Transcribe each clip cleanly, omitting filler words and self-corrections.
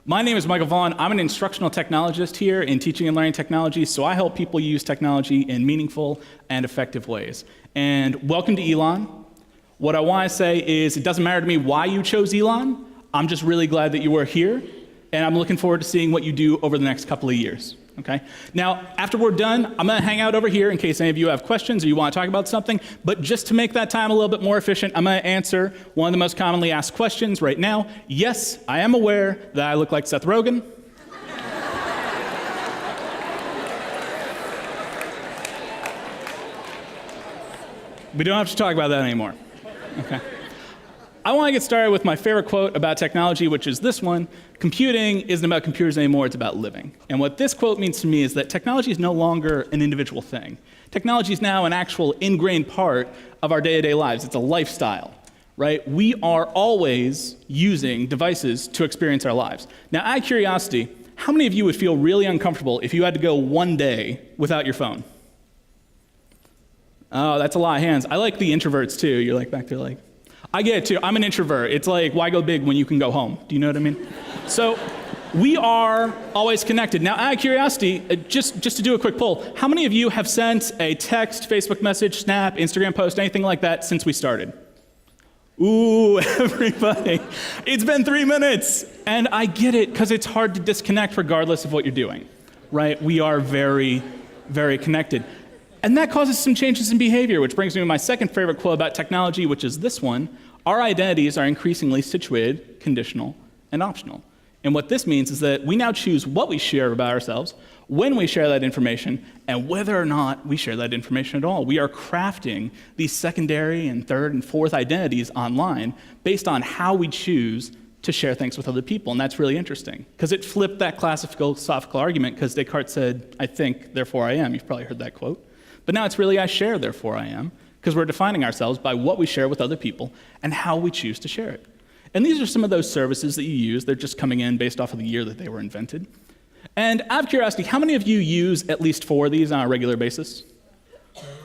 My name is Michael Vaughn. I'm an instructional technologist here in teaching and learning technology, so I help people use technology in meaningful and effective ways. And welcome to Elon. What I want to say is it doesn't matter to me why you chose Elon. I'm just really glad that you are here, and I'm looking forward to seeing what you do over the next couple of years. Okay? Now, after we're done, I'm going to hang out over here in case any of you have questions or you want to talk about something. But just to make that time a little bit more efficient, I'm going to answer one of the most commonly asked questions right now. Yes, I am aware that I look like Seth Rogen. We don't have to talk about that anymore. Okay. I want to get started with my favorite quote about technology, which is this one. Computing isn't about computers anymore, it's about living. And what this quote means to me is that technology is no longer an individual thing. Technology is now an actual ingrained part of our day-to-day lives. It's a lifestyle, right? We are always using devices to experience our lives. Now, out of curiosity, how many of you would feel really uncomfortable if you had to go one day without your phone? Oh, that's a lot of hands. I like the introverts too. You're like back there like, I get it too. I'm an introvert. It's like, why go big when you can go home? Do you know what I mean? So we are always connected. Now, out of curiosity, just to do a quick poll, how many of you have sent a text, Facebook message, Snap, Instagram post, anything like that since we started? Ooh, everybody. It's been 3 minutes. And I get it, because it's hard to disconnect regardless of what you're doing, right? We are very, very connected. And that causes some changes in behavior, which brings me to my second favorite quote about technology, which is this one. Our identities are increasingly situated, conditional, and optional. And what this means is that we now choose what we share about ourselves, when we share that information, and whether or not we share that information at all. We are crafting these secondary and third and fourth identities online based on how we choose to share things with other people. And that's really interesting, because it flipped that classic philosophical argument, because Descartes said, I think, therefore I am. You've probably heard that quote. But now it's really I share, therefore I am, because we're defining ourselves by what we share with other people and how we choose to share it. And these are some of those services that you use. They're just coming in based off of the year that they were invented. And out of curiosity, how many of you use at least 4 of these on a regular basis?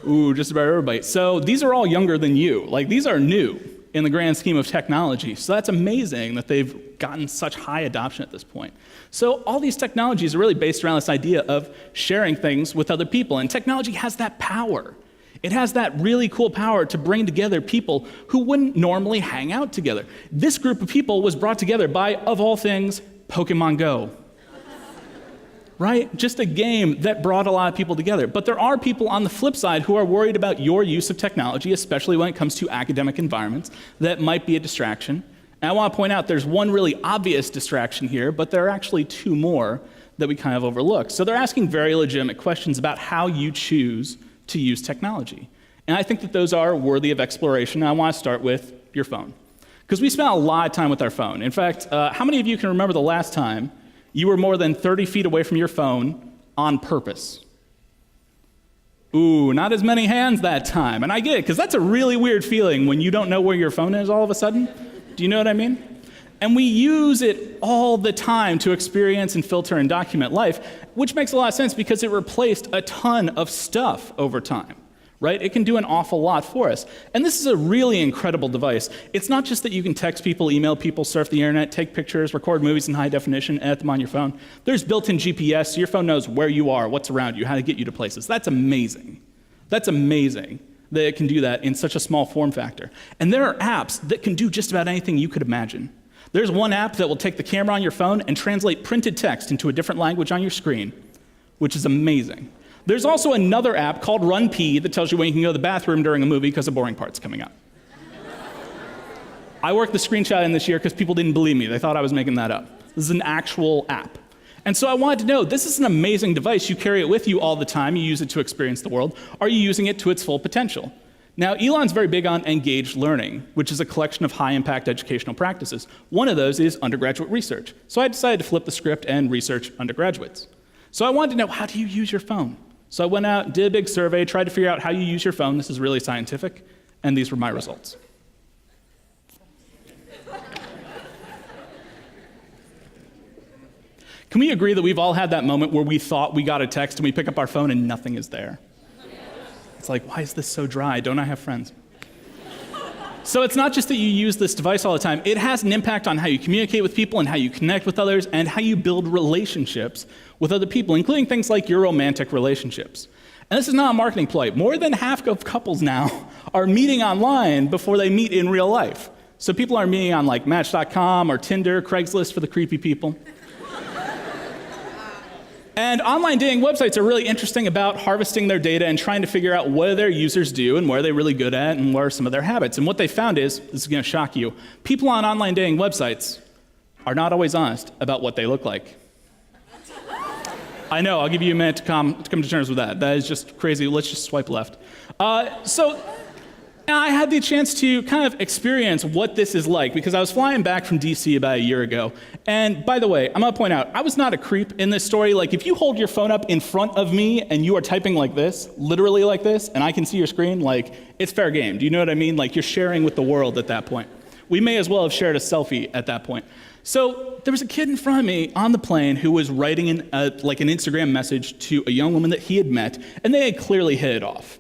Ooh, just about everybody. So these are all younger than you. Like, these are new in the grand scheme of technology. So that's amazing that they've gotten such high adoption at this point. So all these technologies are really based around this idea of sharing things with other people. And technology has that power. It has that really cool power to bring together people who wouldn't normally hang out together. This group of people was brought together by, of all things, Pokemon Go. Right? Just a game that brought a lot of people together. But there are people on the flip side who are worried about your use of technology, especially when it comes to academic environments, that might be a distraction. And I want to point out there's one really obvious distraction here, but there are actually 2 more that we kind of overlook. So they're asking very legitimate questions about how you choose to use technology. And I think that those are worthy of exploration. And I want to start with your phone, because we spend a lot of time with our phone. In fact, how many of you can remember the last time you were more than 30 feet away from your phone on purpose? Ooh, not as many hands that time. And I get it, because that's a really weird feeling when you don't know where your phone is all of a sudden. Do you know what I mean? And we use it all the time to experience and filter and document life, which makes a lot of sense because it replaced a ton of stuff over time, right? It can do an awful lot for us. And this is a really incredible device. It's not just that you can text people, email people, surf the internet, take pictures, record movies in high definition, edit them on your phone. There's built-in GPS, so your phone knows where you are, what's around you, how to get you to places. That's amazing. That's amazing that it can do that in such a small form factor. And there are apps that can do just about anything you could imagine. There's one app that will take the camera on your phone and translate printed text into a different language on your screen, which is amazing. There's also another app called Run Pee that tells you when you can go to the bathroom during a movie because a boring part's coming up. I worked the screenshot in this year because people didn't believe me. They thought I was making that up. This is an actual app. And so I wanted to know, this is an amazing device. You carry it with you all the time. You use it to experience the world. Are you using it to its full potential? Now, Elon's very big on engaged learning, which is a collection of high-impact educational practices. One of those is undergraduate research. So I decided to flip the script and research undergraduates. So I wanted to know, how do you use your phone? So I went out, did a big survey, tried to figure out how you use your phone. This is really scientific, and these were my results. Can we agree that we've all had that moment where we thought we got a text and we pick up our phone and nothing is there? It's like, why is this so dry? Don't I have friends? So it's not just that you use this device all the time. It has an impact on how you communicate with people and how you connect with others and how you build relationships with other people, including things like your romantic relationships. And this is not a marketing ploy. More than half of couples now are meeting online before they meet in real life. So people are meeting on like Match.com or Tinder, Craigslist for the creepy people. And online dating websites are really interesting about harvesting their data and trying to figure out what do their users do and what are they really good at and what are some of their habits. And what they found is, this is going to shock you, people on online dating websites are not always honest about what they look like. I know, I'll give you a minute to come to terms with that. That is just crazy. Let's just swipe left. So I had the chance to kind of experience what this is like because I was flying back from DC about a year ago. And by the way, I'm gonna point out, I was not a creep in this story. Like if you hold your phone up in front of me and you are typing like this, literally like this, and I can see your screen, like it's fair game. Do you know what I mean? Like you're sharing with the world at that point. We may as well have shared a selfie at that point. So there was a kid in front of me on the plane who was writing like an Instagram message to a young woman that he had met, and they had clearly hit it off.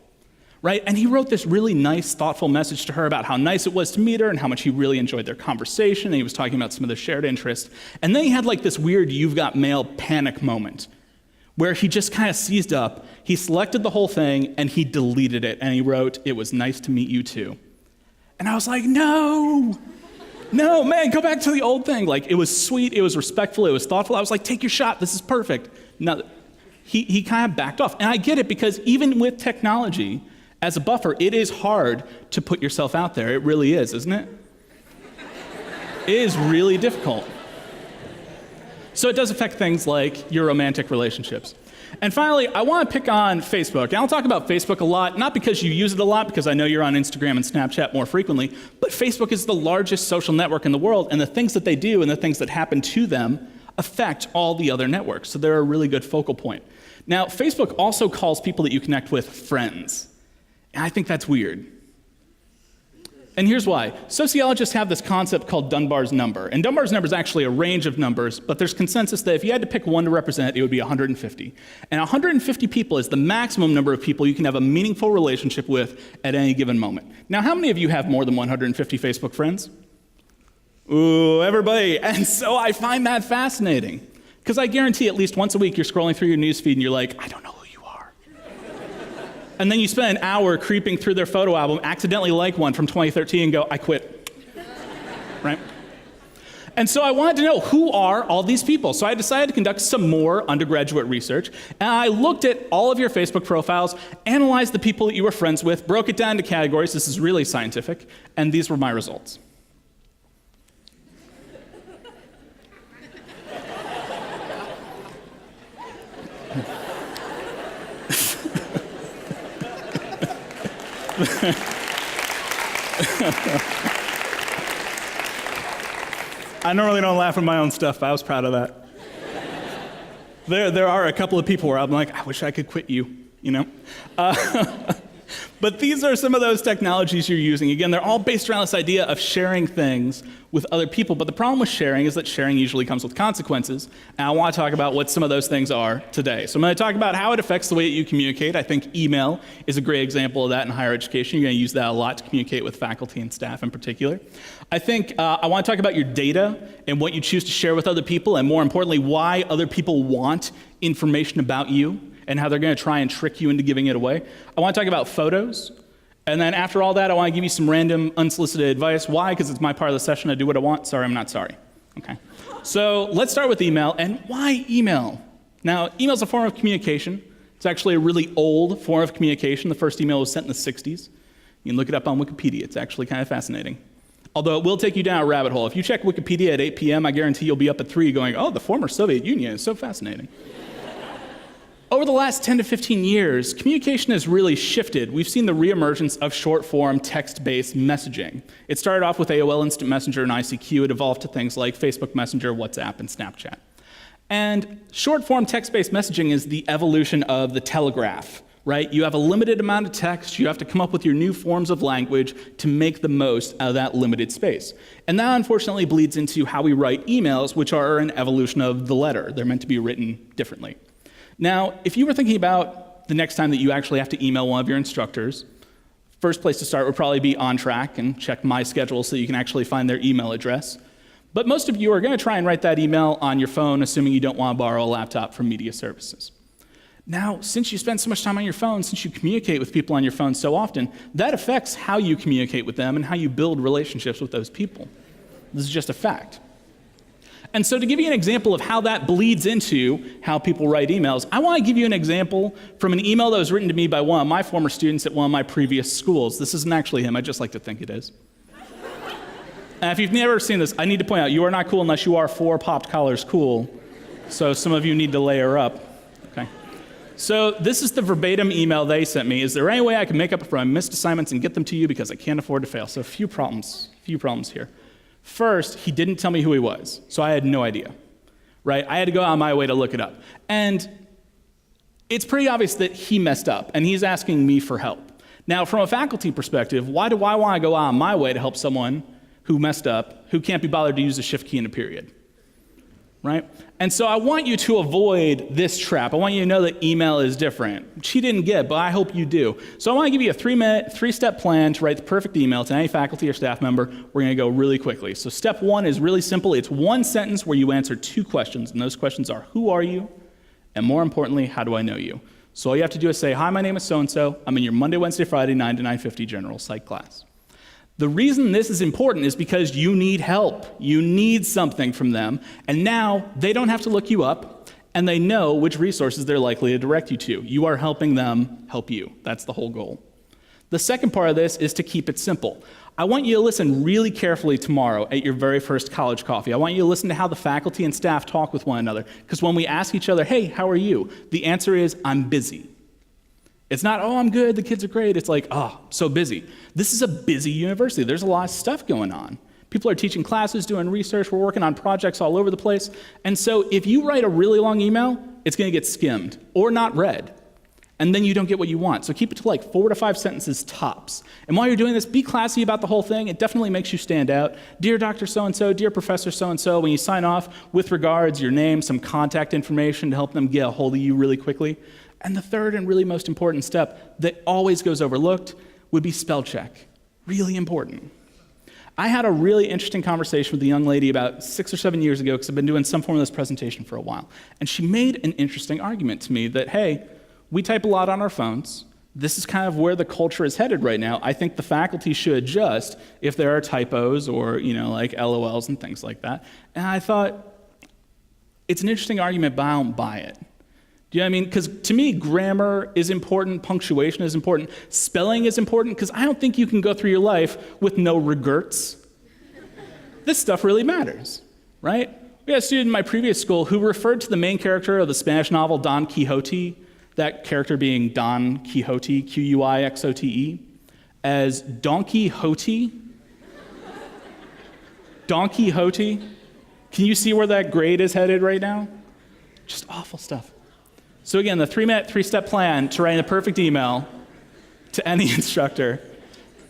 Right? And he wrote this really nice, thoughtful message to her about how nice it was to meet her and how much he really enjoyed their conversation. And he was talking about some of their shared interests. And then he had like this weird "you've got mail" panic moment where he just kind of seized up. He selected the whole thing and he deleted it. And he wrote, "It was nice to meet you too." And I was like, no, man, go back to the old thing. Like it was sweet, it was respectful, it was thoughtful. I was like, take your shot, this is perfect. No, he kind of backed off. And I get it because even with technology, as a buffer, it is hard to put yourself out there. It really is, isn't it? It is really difficult. So it does affect things like your romantic relationships. And finally, I want to pick on Facebook. And I'll talk about Facebook a lot, not because you use it a lot, because I know you're on Instagram and Snapchat more frequently, but Facebook is the largest social network in the world, and the things that they do and the things that happen to them affect all the other networks. So they're a really good focal point. Now, Facebook also calls people that you connect with friends. And I think that's weird. And here's why. Sociologists have this concept called Dunbar's number. And Dunbar's number is actually a range of numbers, but there's consensus that if you had to pick one to represent, it would be 150. And 150 people is the maximum number of people you can have a meaningful relationship with at any given moment. Now, how many of you have more than 150 Facebook friends? Ooh, everybody. And so I find that fascinating. Because I guarantee at least once a week you're scrolling through your newsfeed and you're like, I don't know. And then you spend an hour creeping through their photo album, accidentally like one from 2013 and go, I quit, right? And so I wanted to know, who are all these people? So I decided to conduct some more undergraduate research, and I looked at all of your Facebook profiles, analyzed the people that you were friends with, broke it down into categories. This is really scientific, and these were my results. I normally don't laugh at my own stuff, but I was proud of that. There are a couple of people where I'm like, I wish I could quit you, you know? But these are some of those technologies you're using. Again, they're all based around this idea of sharing things with other people. But the problem with sharing is that sharing usually comes with consequences. And I want to talk about what some of those things are today. So I'm going to talk about how it affects the way that you communicate. I think email is a great example of that in higher education. You're going to use that a lot to communicate with faculty and staff in particular. I think I want to talk about your data and what you choose to share with other people, and more importantly, why other people want information about you and how they're going to try and trick you into giving it away. I want to talk about photos. And then after all that, I want to give you some random unsolicited advice. Why? Because it's my part of the session. I do what I want. Sorry, I'm not sorry. Okay. So let's start with email. And why email? Now, email is a form of communication. It's actually a really old form of communication. The first email was sent in the 60s. You can look it up on Wikipedia. It's actually kind of fascinating. Although it will take you down a rabbit hole. If you check Wikipedia at 8 p.m., I guarantee you'll be up at 3 going, oh, the former Soviet Union is so fascinating. Over the last 10 to 15 years, communication has really shifted. We've seen the reemergence of short-form, text-based messaging. It started off with AOL Instant Messenger and ICQ. It evolved to things like Facebook Messenger, WhatsApp, and Snapchat. And short-form, text-based messaging is the evolution of the telegraph, right? You have a limited amount of text. You have to come up with your new forms of language to make the most out of that limited space. And that, unfortunately, bleeds into how we write emails, which are an evolution of the letter. They're meant to be written differently. Now, if you were thinking about the next time that you actually have to email one of your instructors, First place to start would probably be On Track and check My Schedule so you can actually find their email address. But most of you are going to try and write that email on your phone, assuming you don't want to borrow a laptop from media services. Now, since you spend so much time on your phone, since you communicate with people on your phone so often, that affects how you communicate with them and how you build relationships with those people. This is just a fact. And so to give you an example of how that bleeds into how people write emails, I want to give you an example from an email that was written to me by one of my former students at one of my previous schools. This isn't actually him, I just like to think it is. And if you've never seen this, I need to point out, you are not cool unless you are 4 popped collars cool. So some of you need to layer up. Okay. So this is the verbatim email they sent me. Is there any way I can make up for my missed assignments and get them to you because I can't afford to fail? So a few problems here. First, he didn't tell me who he was, so I had no idea, right? I had to go on my way to look it up. And it's pretty obvious that he messed up, and he's asking me for help. Now, from a faculty perspective, why do I want to go on my way to help someone who messed up, who can't be bothered to use a shift key in a period, right? And so I want you to avoid this trap. I want you to know that email is different, which he didn't get, but I hope you do. So I want to give you a 3-minute, 3-step plan to write the perfect email to any faculty or staff member. We're going to go really quickly. So step 1 is really simple. It's 1 sentence where you answer 2 questions, and those questions are, who are you? And more importantly, how do I know you? So all you have to do is say, hi, my name is so-and-so. I'm in your Monday, Wednesday, Friday, 9 to 9:50 general psych class. The reason this is important is because you need help. You need something from them, and now they don't have to look you up, and they know which resources they're likely to direct you to. You are helping them help you. That's the whole goal. The second part of this is to keep it simple. I want you to listen really carefully tomorrow at your very first college coffee. I want you to listen to how the faculty and staff talk with one another, because when we ask each other, hey, how are you? The answer is, I'm busy. It's not, oh, I'm good, the kids are great. It's like, oh, so busy. This is a busy university. There's a lot of stuff going on. People are teaching classes, doing research, we're working on projects all over the place. And so if you write a really long email, it's going to get skimmed or not read. And then you don't get what you want. So keep it to like 4 to 5 sentences tops. And while you're doing this, be classy about the whole thing. It definitely makes you stand out. Dear Dr. So-and-so, dear Professor so-and-so, when you sign off, with regards, your name, some contact information to help them get a hold of you really quickly. And the third and really most important step that always goes overlooked would be spell check. Really important. I had a really interesting conversation with a young lady about 6 or 7 years ago because I've been doing some form of this presentation for a while. And she made an interesting argument to me that, hey, we type a lot on our phones. This is kind of where the culture is headed right now. I think the faculty should adjust if there are typos or, like LOLs and things like that. And I thought, it's an interesting argument, but I don't buy it. Do you know what I mean? Because to me, grammar is important, punctuation is important, spelling is important, because I don't think you can go through your life with no regrets. This stuff really matters, right? We had a student in my previous school who referred to the main character of the Spanish novel Don Quixote, that character being Don Quixote, Q-U-I-X-O-T-E, as Don Quixote. Don Quixote. Can you see where that grade is headed right now? Just awful stuff. So again, the 3-minute, 3-step plan to write a perfect email to any instructor.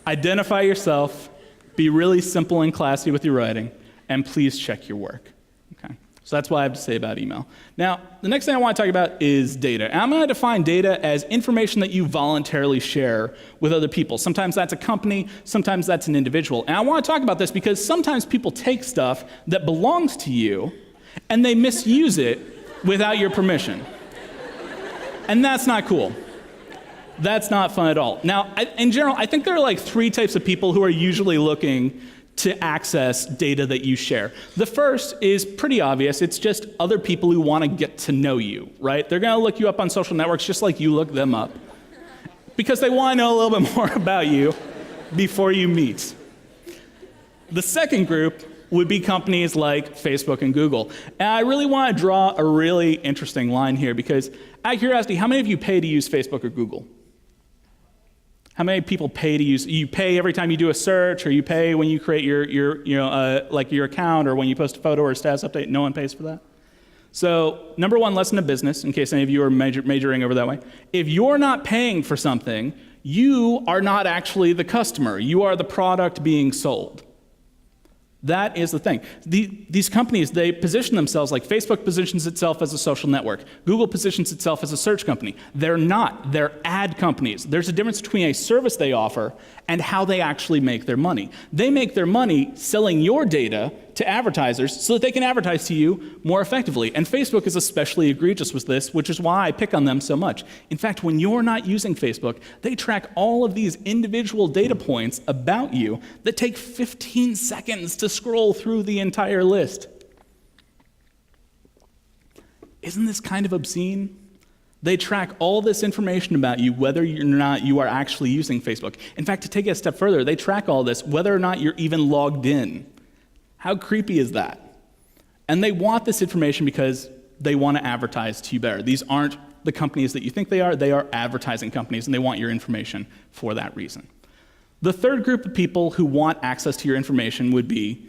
Identify yourself, be really simple and classy with your writing, and please check your work. Okay. So that's what I have to say about email. Now, the next thing I want to talk about is data. And I'm going to define data as information that you voluntarily share with other people. Sometimes that's a company, sometimes that's an individual. And I want to talk about this because sometimes people take stuff that belongs to you and they misuse it without your permission. And that's not cool. That's not fun at all. Now, in general, I think there are like 3 types of people who are usually looking to access data that you share. The first is pretty obvious. It's just other people who want to get to know you, right? They're going to look you up on social networks just like you look them up because they want to know a little bit more about you before you meet. The second group would be companies like Facebook and Google. And I really want to draw a really interesting line here because, out of curiosity, how many of you pay to use Facebook or Google? How many people pay to use? You pay every time you do a search, or you pay when you create your account, or when you post a photo or a status update? No one pays for that. So, number 1 lesson of business, in case any of you are majoring over that way: if you're not paying for something, you are not actually the customer. You are the product being sold. That is the thing. These companies, they position themselves like Facebook positions itself as a social network. Google positions itself as a search company. They're not. They're ad companies. There's a difference between a service they offer and how they actually make their money. They make their money selling your data to advertisers so that they can advertise to you more effectively. And Facebook is especially egregious with this, which is why I pick on them so much. In fact, when you're not using Facebook, they track all of these individual data points about you that take 15 seconds to scroll through the entire list. Isn't this kind of obscene? They track all this information about you, whether or not you are actually using Facebook. In fact, to take it a step further, they track all this, whether or not you're even logged in. How creepy is that? And they want this information because they want to advertise to you better. These aren't the companies that you think they are advertising companies, and they want your information for that reason. The third group of people who want access to your information would be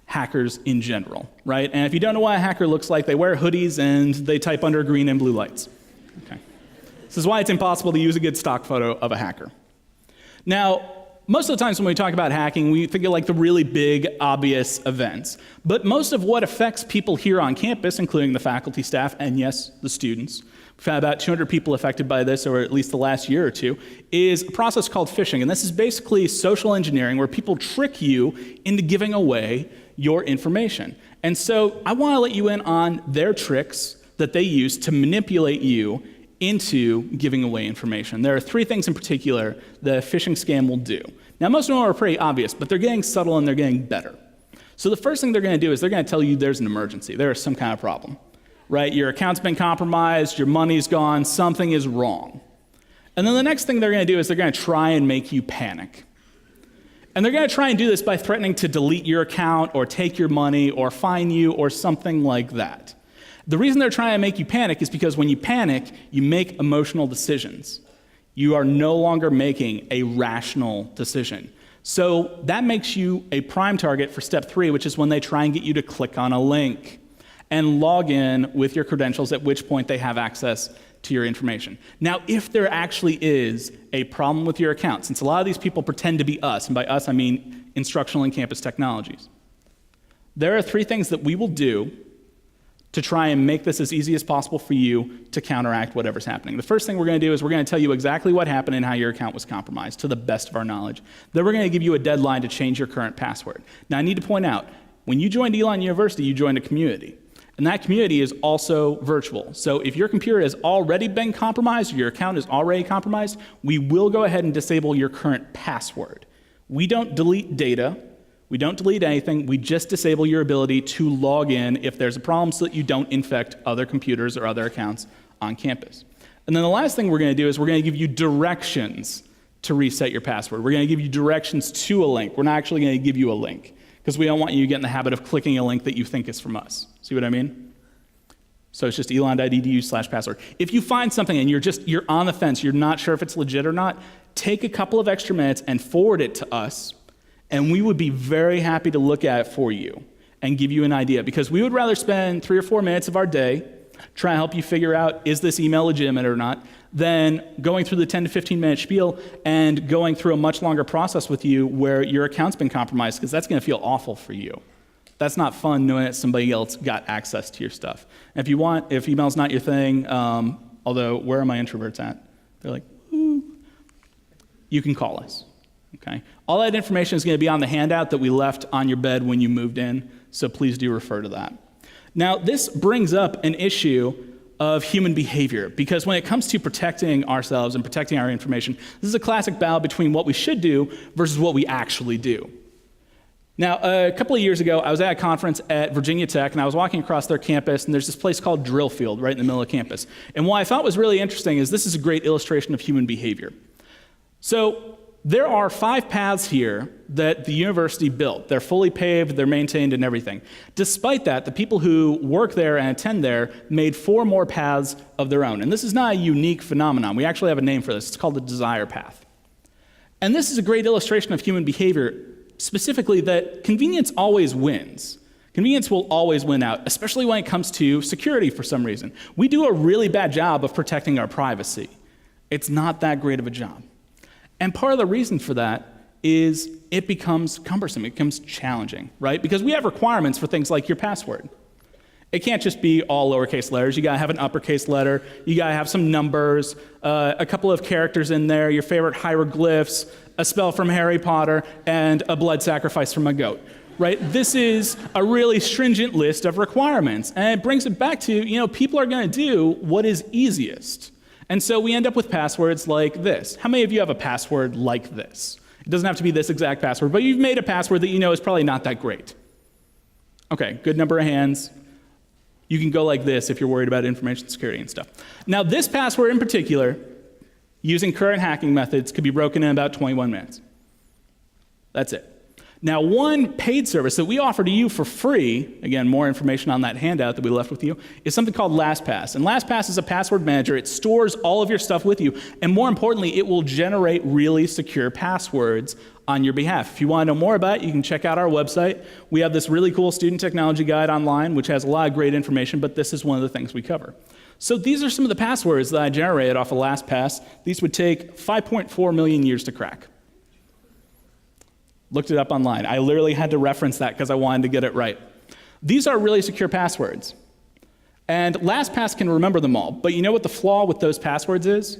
hackers in general, right? And if you don't know what a hacker looks like, they wear hoodies and they type under green and blue lights. Okay. This is why it's impossible to use a good stock photo of a hacker. Now, most of the times when we talk about hacking, we think of like the really big, obvious events. But most of what affects people here on campus, including the faculty, staff, and yes, the students, we've had about 200 people affected by this, or at least the last year or two, is a process called phishing. And this is basically social engineering where people trick you into giving away your information. And so I want to let you in on their tricks that they use to manipulate you into giving away information. There are three things in particular the phishing scam will do. Now, most of them are pretty obvious, but they're getting subtle and they're getting better. So the first thing they're going to do is they're going to tell you there's an emergency. There is some kind of problem, right? Your account's been compromised, your money's gone, something is wrong. And then the next thing they're going to do is they're going to try and make you panic. And they're going to try and do this by threatening to delete your account or take your money or fine you or something like that. The reason they're trying to make you panic is because when you panic, you make emotional decisions. You are no longer making a rational decision. So that makes you a prime target for step 3, which is when they try and get you to click on a link and log in with your credentials, at which point they have access to your information. Now, if there actually is a problem with your account, since a lot of these people pretend to be us, and by us I mean instructional and campus technologies, there are 3 things that we will do to try and make this as easy as possible for you to counteract whatever's happening. The first thing we're going to do is we're going to tell you exactly what happened and how your account was compromised, to the best of our knowledge. Then we're going to give you a deadline to change your current password. Now, I need to point out, when you joined Elon University, you joined a community. And that community is also virtual. So if your computer has already been compromised, or your account is already compromised, we will go ahead and disable your current password. We don't delete data. We don't delete anything. We just disable your ability to log in if there's a problem so that you don't infect other computers or other accounts on campus. And then the last thing we're going to do is we're going to give you directions to reset your password. We're going to give you directions to a link. We're not actually going to give you a link because we don't want you to get in the habit of clicking a link that you think is from us. See what I mean? So it's just elon.edu/password. If you find something and you're on the fence, you're not sure if it's legit or not, take a couple of extra minutes and forward it to us. And we would be very happy to look at it for you and give you an idea, because we would rather spend 3 or 4 minutes of our day trying to help you figure out, is this email legitimate or not, than going through the 10 to 15 minute spiel and going through a much longer process with you where your account's been compromised, because that's going to feel awful for you. That's not fun knowing that somebody else got access to your stuff. And if email's not your thing, although where are my introverts at? They're like, ooh, you can call us. Okay. All that information is going to be on the handout that we left on your bed when you moved in, so please do refer to that. Now, this brings up an issue of human behavior, because when it comes to protecting ourselves and protecting our information, this is a classic battle between what we should do versus what we actually do. Now, a couple of years ago, I was at a conference at Virginia Tech, and I was walking across their campus, and there's this place called Drill Field right in the middle of campus. And what I thought was really interesting is this is a great illustration of human behavior. So there are 5 paths here that the university built. They're fully paved, they're maintained, and everything. Despite that, the people who work there and attend there made 4 more paths of their own. And this is not a unique phenomenon. We actually have a name for this. It's called the desire path. And this is a great illustration of human behavior, specifically that convenience always wins. Convenience will always win out, especially when it comes to security for some reason. We do a really bad job of protecting our privacy. It's not that great of a job. And part of the reason for that is it becomes cumbersome, it becomes challenging, right? Because we have requirements for things like your password. It can't just be all lowercase letters. You gotta have an uppercase letter. You gotta have some numbers, a couple of characters in there, your favorite hieroglyphs, a spell from Harry Potter, and a blood sacrifice from a goat, right? This is a really stringent list of requirements. And it brings it back to, people are gonna do what is easiest. And so we end up with passwords like this. How many of you have a password like this? It doesn't have to be this exact password, but you've made a password that you know is probably not that great. Okay, good number of hands. You can go like this if you're worried about information security and stuff. Now, this password in particular, using current hacking methods, could be broken in about 21 minutes. That's it. Now, one paid service that we offer to you for free, again, more information on that handout that we left with you, is something called LastPass. And LastPass is a password manager. It stores all of your stuff with you. And more importantly, it will generate really secure passwords on your behalf. If you want to know more about it, you can check out our website. We have this really cool student technology guide online, which has a lot of great information, but this is one of the things we cover. So these are some of the passwords that I generated off of LastPass. These would take 5.4 million years to crack. Looked it up online. I literally had to reference that because I wanted to get it right. These are really secure passwords. And LastPass can remember them all. But you know what the flaw with those passwords is?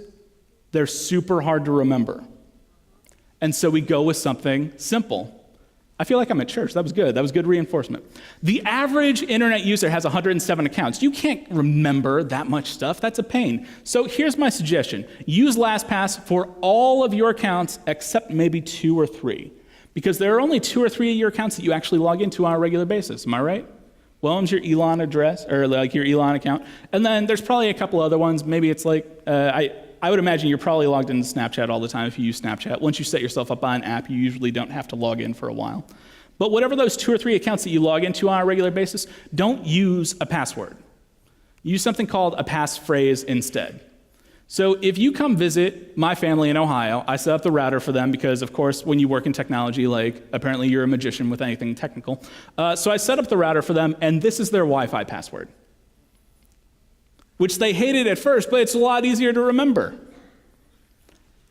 They're super hard to remember. And so we go with something simple. I feel like I'm at church. That was good. That was good reinforcement. The average internet user has 107 accounts. You can't remember that much stuff. That's a pain. So here's my suggestion. Use LastPass for all of your accounts except maybe 2 or 3. Because there are only 2 or 3 of your accounts that you actually log into on a regular basis. Am I right? William's your Elon address, or like your Elon account. And then there's probably a couple other ones. Maybe it's like, I would imagine you're probably logged into Snapchat all the time if you use Snapchat. Once you set yourself up on an app, you usually don't have to log in for a while. But whatever those 2 or 3 accounts that you log into on a regular basis, don't use a password. Use something called a passphrase instead. So if you come visit my family in Ohio, I set up the router for them because, of course, when you work in technology, like apparently you're a magician with anything technical. So I set up the router for them, and this is their Wi-Fi password, which they hated at first, but it's a lot easier to remember.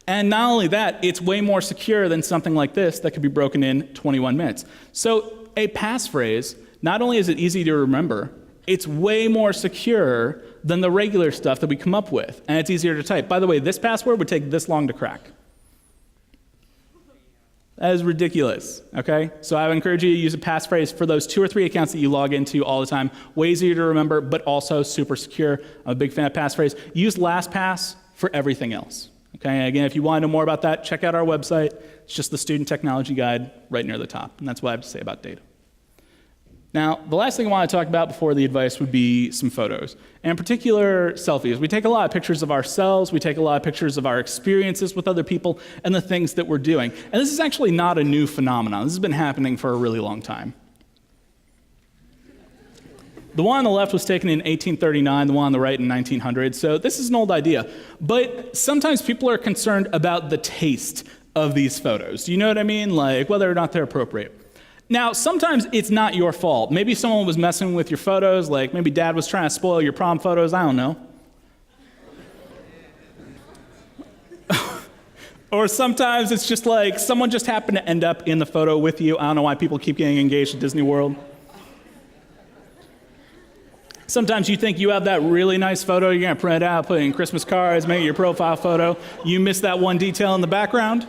And not only that, it's way more secure than something like this that could be broken in 21 minutes. So a passphrase, not only is it easy to remember, it's way more secure than the regular stuff that we come up with, and it's easier to type. By the way, this password would take this long to crack. That is ridiculous, okay? So I would encourage you to use a passphrase for those 2 or 3 accounts that you log into all the time. Way easier to remember, but also super secure. I'm a big fan of passphrase. Use LastPass for everything else, okay? Again, if you want to know more about that, check out our website. It's just the Student Technology Guide right near the top, and that's what I have to say about data. Now, the last thing I want to talk about before the advice would be some photos, and in particular, selfies. We take a lot of pictures of ourselves, we take a lot of pictures of our experiences with other people, and the things that we're doing. And this is actually not a new phenomenon. This has been happening for a really long time. The one on the left was taken in 1839, the one on the right in 1900, so this is an old idea. But sometimes people are concerned about the taste of these photos. Do you know what I mean? Like whether or not they're appropriate. Now, sometimes it's not your fault. Maybe someone was messing with your photos, like maybe dad was trying to spoil your prom photos, I don't know. Or sometimes it's just like someone just happened to end up in the photo with you. I don't know why people keep getting engaged at Disney World. Sometimes you think you have that really nice photo, you're gonna print it out, put it in Christmas cards, make it your profile photo. You miss that one detail in the background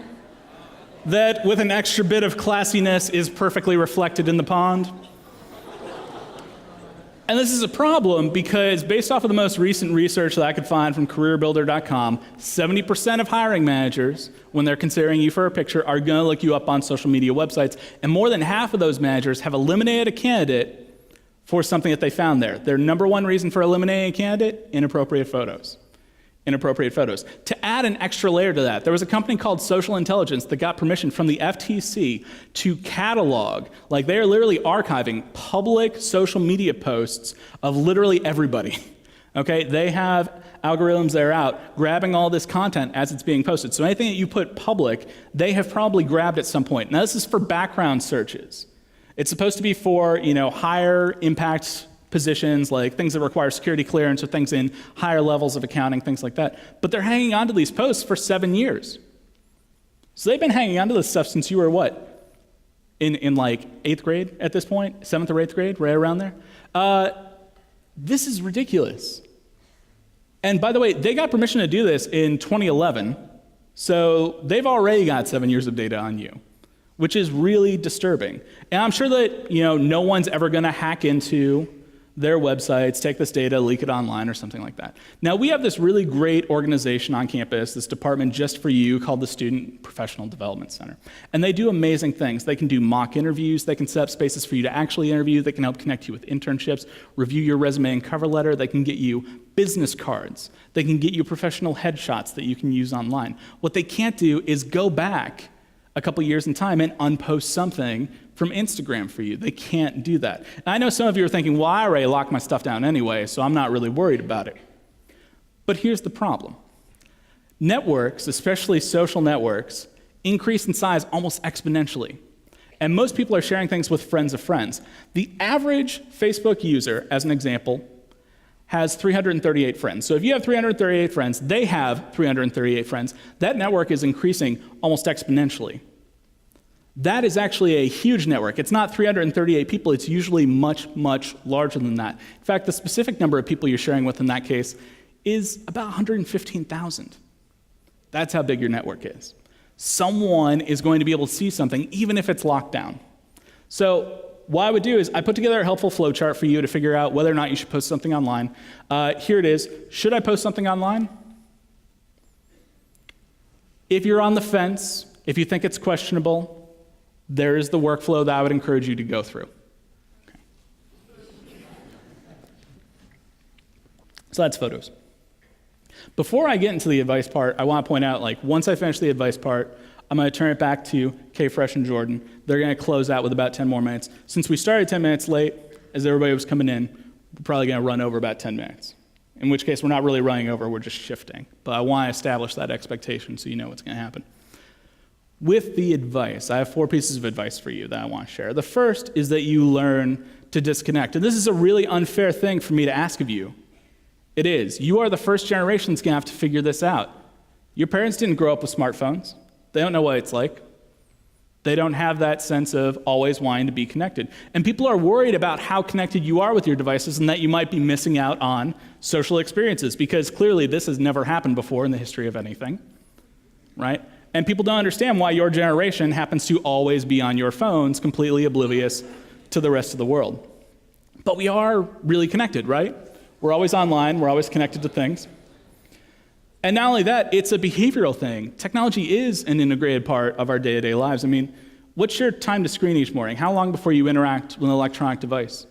that with an extra bit of classiness is perfectly reflected in the pond. And this is a problem because based off of the most recent research that I could find from careerbuilder.com, 70% of hiring managers, when they're considering you for a picture, are gonna look you up on social media websites, and more than half of those managers have eliminated a candidate for something that they found there. Their number one reason for eliminating a candidate, inappropriate photos. Inappropriate photos. To add an extra layer to that, there was a company called Social Intelligence that got permission from the FTC to catalog, like they are literally archiving public social media posts of literally everybody. Okay, they have algorithms that are out grabbing all this content as it's being posted. So anything that you put public, they have probably grabbed at some point. Now this is for background searches. It's supposed to be for, higher impact positions, like things that require security clearance or things in higher levels of accounting, things like that. But they're hanging on to these posts for 7 years. So they've been hanging on to this stuff since you were what? In like 8th grade at this point? 7th or 8th grade, right around there? This is ridiculous. And by the way, they got permission to do this in 2011, so they've already got 7 years of data on you, which is really disturbing. And I'm sure that no one's ever going to hack into their websites, take this data, leak it online or something like that. Now, we have this really great organization on campus, this department just for you called the Student Professional Development Center. And they do amazing things. They can do mock interviews, they can set up spaces for you to actually interview, they can help connect you with internships, review your resume and cover letter, they can get you business cards, they can get you professional headshots that you can use online. What they can't do is go back a couple years in time and unpost something from Instagram for you. They can't do that. And I know some of you are thinking, well, I already locked my stuff down anyway, so I'm not really worried about it. But here's the problem. Networks, especially social networks, increase in size almost exponentially. And most people are sharing things with friends of friends. The average Facebook user, as an example, has 338 friends. So if you have 338 friends, they have 338 friends. That network is increasing almost exponentially. That is actually a huge network. It's not 338 people, it's usually much, much larger than that. In fact, the specific number of people you're sharing with in that case is about 115,000. That's how big your network is. Someone is going to be able to see something, even if it's locked down. So what I would do is I put together a helpful flow chart for you to figure out whether or not you should post something online. Here it is. Should I post something online? If you're on the fence, if you think it's questionable, there is the workflow that I would encourage you to go through. Okay. So that's photos. Before I get into the advice part, I want to point out, once I finish the advice part, I'm going to turn it back to Kay Fresh and Jordan. They're going to close out with about 10 more minutes. Since we started 10 minutes late, as everybody was coming in, we're probably going to run over about 10 minutes. In which case, we're not really running over, we're just shifting. But I want to establish that expectation so you know what's going to happen. With the advice, I have 4 pieces of advice for you that I want to share. The first is that you learn to disconnect. And this is a really unfair thing for me to ask of you. It is. You are the first generation that's going to have to figure this out. Your parents didn't grow up with smartphones. They don't know what it's like. They don't have that sense of always wanting to be connected. And people are worried about how connected you are with your devices and that you might be missing out on social experiences because clearly this has never happened before in the history of anything, right? And people don't understand why your generation happens to always be on your phones, completely oblivious to the rest of the world. But we are really connected, right? We're always online, we're always connected to things. And not only that, it's a behavioral thing. Technology is an integrated part of our day-to-day lives. I mean, what's your time to screen each morning? How long before you interact with an electronic device?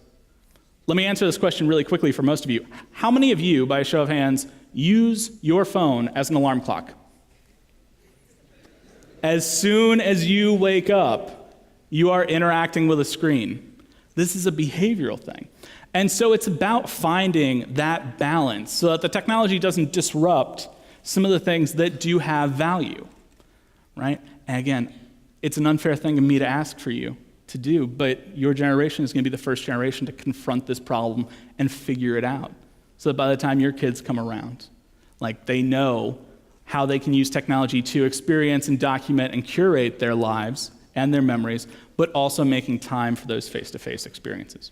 Let me answer this question really quickly for most of you. How many of you, by a show of hands, use your phone as an alarm clock? As soon as you wake up, you are interacting with a screen. This is a behavioral thing. And so it's about finding that balance so that the technology doesn't disrupt some of the things that do have value, right? And again, it's an unfair thing of me to ask for you to do, but your generation is going to be the first generation to confront this problem and figure it out. So that by the time your kids come around, they know how they can use technology to experience and document and curate their lives and their memories, but also making time for those face-to-face experiences.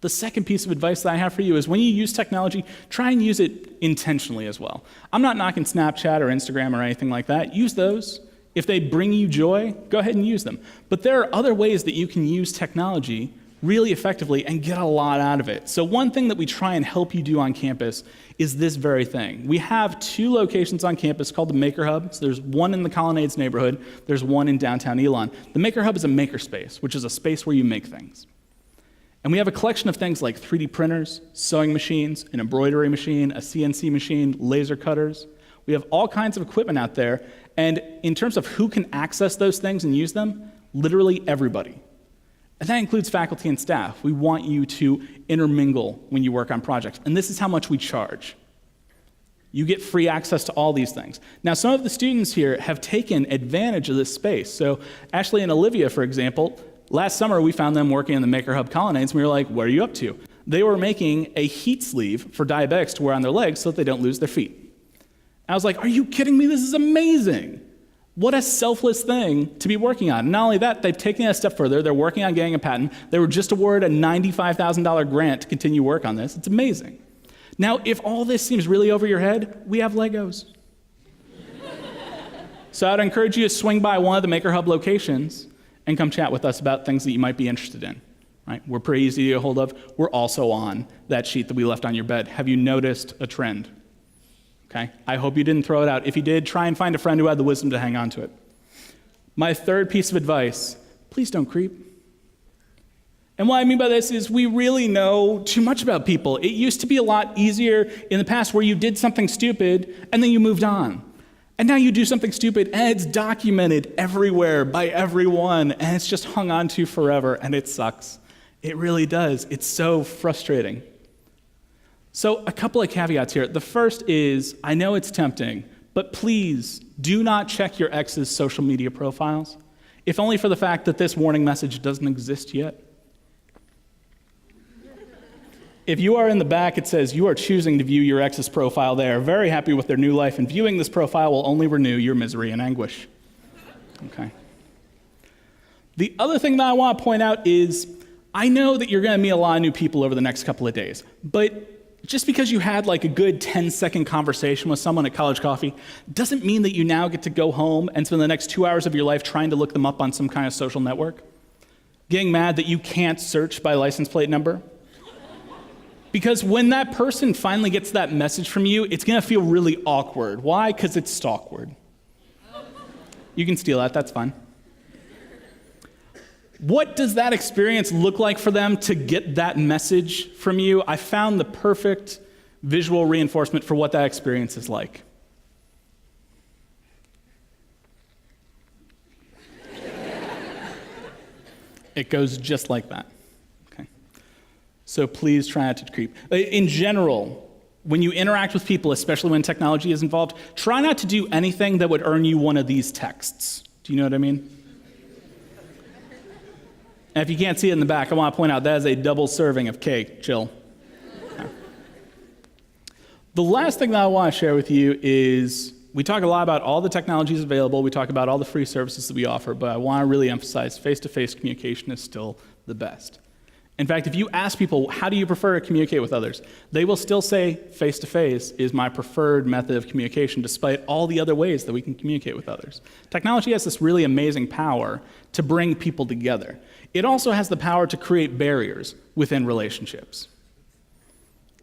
The second piece of advice that I have for you is when you use technology, try and use it intentionally as well. I'm not knocking Snapchat or Instagram or anything like that. Use those. If they bring you joy, go ahead and use them. But there are other ways that you can use technology really effectively and get a lot out of it. So one thing that we try and help you do on campus is this very thing. We have 2 locations on campus called the Maker Hub. So there's one in the Colonnades neighborhood. There's one in downtown Elon. The Maker Hub is a makerspace, which is a space where you make things. And we have a collection of things like 3D printers, sewing machines, an embroidery machine, a CNC machine, laser cutters. We have all kinds of equipment out there. And in terms of who can access those things and use them, literally everybody. And that includes faculty and staff. We want you to intermingle when you work on projects. And this is how much we charge. You get free access to all these things. Now, some of the students here have taken advantage of this space. So Ashley and Olivia, for example, last summer we found them working in the Maker Hub Colonnades, and we were like, what are you up to? They were making a heat sleeve for diabetics to wear on their legs so that they don't lose their feet. I was like, are you kidding me? This is amazing. What a selfless thing to be working on. And not only that, they've taken it a step further. They're working on getting a patent. They were just awarded a $95,000 grant to continue work on this. It's amazing. Now, if all this seems really over your head, we have Legos. So I'd encourage you to swing by one of the Maker Hub locations and come chat with us about things that you might be interested in. Right? We're pretty easy to get a hold of. We're also on that sheet that we left on your bed. Have you noticed a trend? Okay? I hope you didn't throw it out. If you did, try and find a friend who had the wisdom to hang on to it. My third piece of advice, please don't creep. And what I mean by this is we really know too much about people. It used to be a lot easier in the past where you did something stupid and then you moved on. And now you do something stupid and it's documented everywhere by everyone and it's just hung on to forever and it sucks. It really does. It's so frustrating. So a couple of caveats here. The first is, I know it's tempting, but please do not check your ex's social media profiles, if only for the fact that this warning message doesn't exist yet. If you are in the back, it says you are choosing to view your ex's profile. They are very happy with their new life, and viewing this profile will only renew your misery and anguish. Okay. The other thing that I want to point out is, I know that you're going to meet a lot of new people over the next couple of days, but just because you had like a good 10-second conversation with someone at college coffee doesn't mean that you now get to go home and spend the next 2 hours of your life trying to look them up on some kind of social network, getting mad that you can't search by license plate number. Because when that person finally gets that message from you, it's going to feel really awkward. Why? Because it's stalkward. You can steal that, that's fine. What does that experience look like for them to get that message from you? I found the perfect visual reinforcement for what that experience is like. It goes just like that. Okay. So please try not to creep. In general, when you interact with people, especially when technology is involved, try not to do anything that would earn you one of these texts. Do you know what I mean? And if you can't see it in the back, I want to point out that is a double serving of cake. Chill. Okay. The last thing that I want to share with you is we talk a lot about all the technologies available. We talk about all the free services that we offer, but I want to really emphasize face-to-face communication is still the best. In fact, if you ask people, how do you prefer to communicate with others? They will still say face-to-face is my preferred method of communication, despite all the other ways that we can communicate with others. Technology has this really amazing power to bring people together. It also has the power to create barriers within relationships.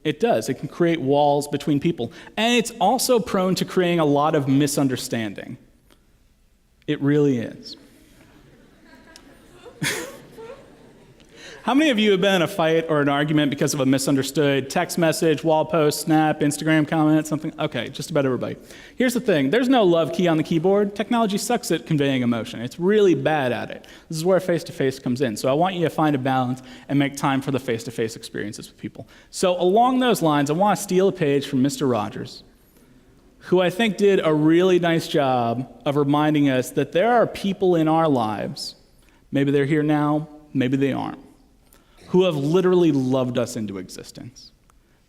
It does. It can create walls between people. And it's also prone to creating a lot of misunderstanding. It really is. How many of you have been in a fight or an argument because of a misunderstood text message, wall post, snap, Instagram comment, something? Okay, just about everybody. Here's the thing. There's no love key on the keyboard. Technology sucks at conveying emotion. It's really bad at it. This is where face-to-face comes in. So I want you to find a balance and make time for the face-to-face experiences with people. So along those lines, I want to steal a page from Mr. Rogers, who I think did a really nice job of reminding us that there are people in our lives, maybe they're here now, maybe they aren't, who have literally loved us into existence.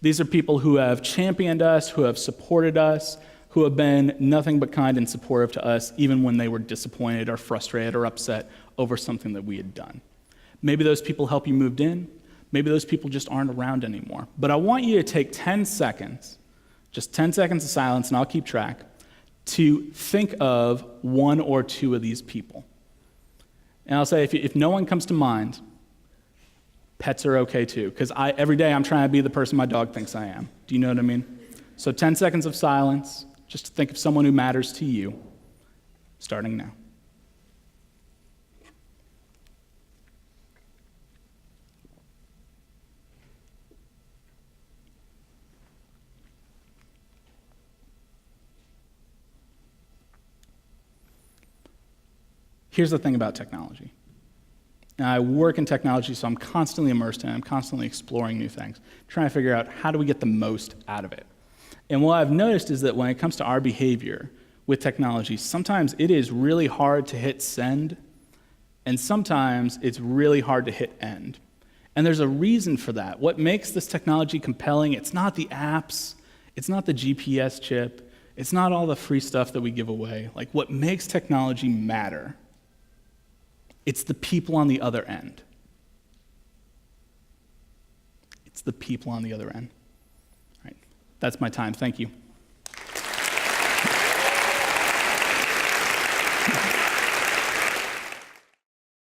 These are people who have championed us, who have supported us, who have been nothing but kind and supportive to us, even when they were disappointed or frustrated or upset over something that we had done. Maybe those people help you moved in. Maybe those people just aren't around anymore. But I want you to take 10 seconds, just 10 seconds of silence, and I'll keep track, to think of one or two of these people. And I'll say, if no one comes to mind, pets are okay too, because every day I'm trying to be the person my dog thinks I am. Do you know what I mean? So 10 seconds of silence, just to think of someone who matters to you, starting now. Here's the thing about technology. Now, I work in technology, so I'm constantly immersed in it. I'm constantly exploring new things, trying to figure out how do we get the most out of it. And what I've noticed is that when it comes to our behavior with technology, sometimes it is really hard to hit send, and sometimes it's really hard to hit end. And there's a reason for that. What makes this technology compelling, it's not the apps, it's not the GPS chip, It's not all the free stuff that we give away. Like, what makes technology matter, it's the people on the other end. It's the people on the other end. All right, that's my time. Thank you.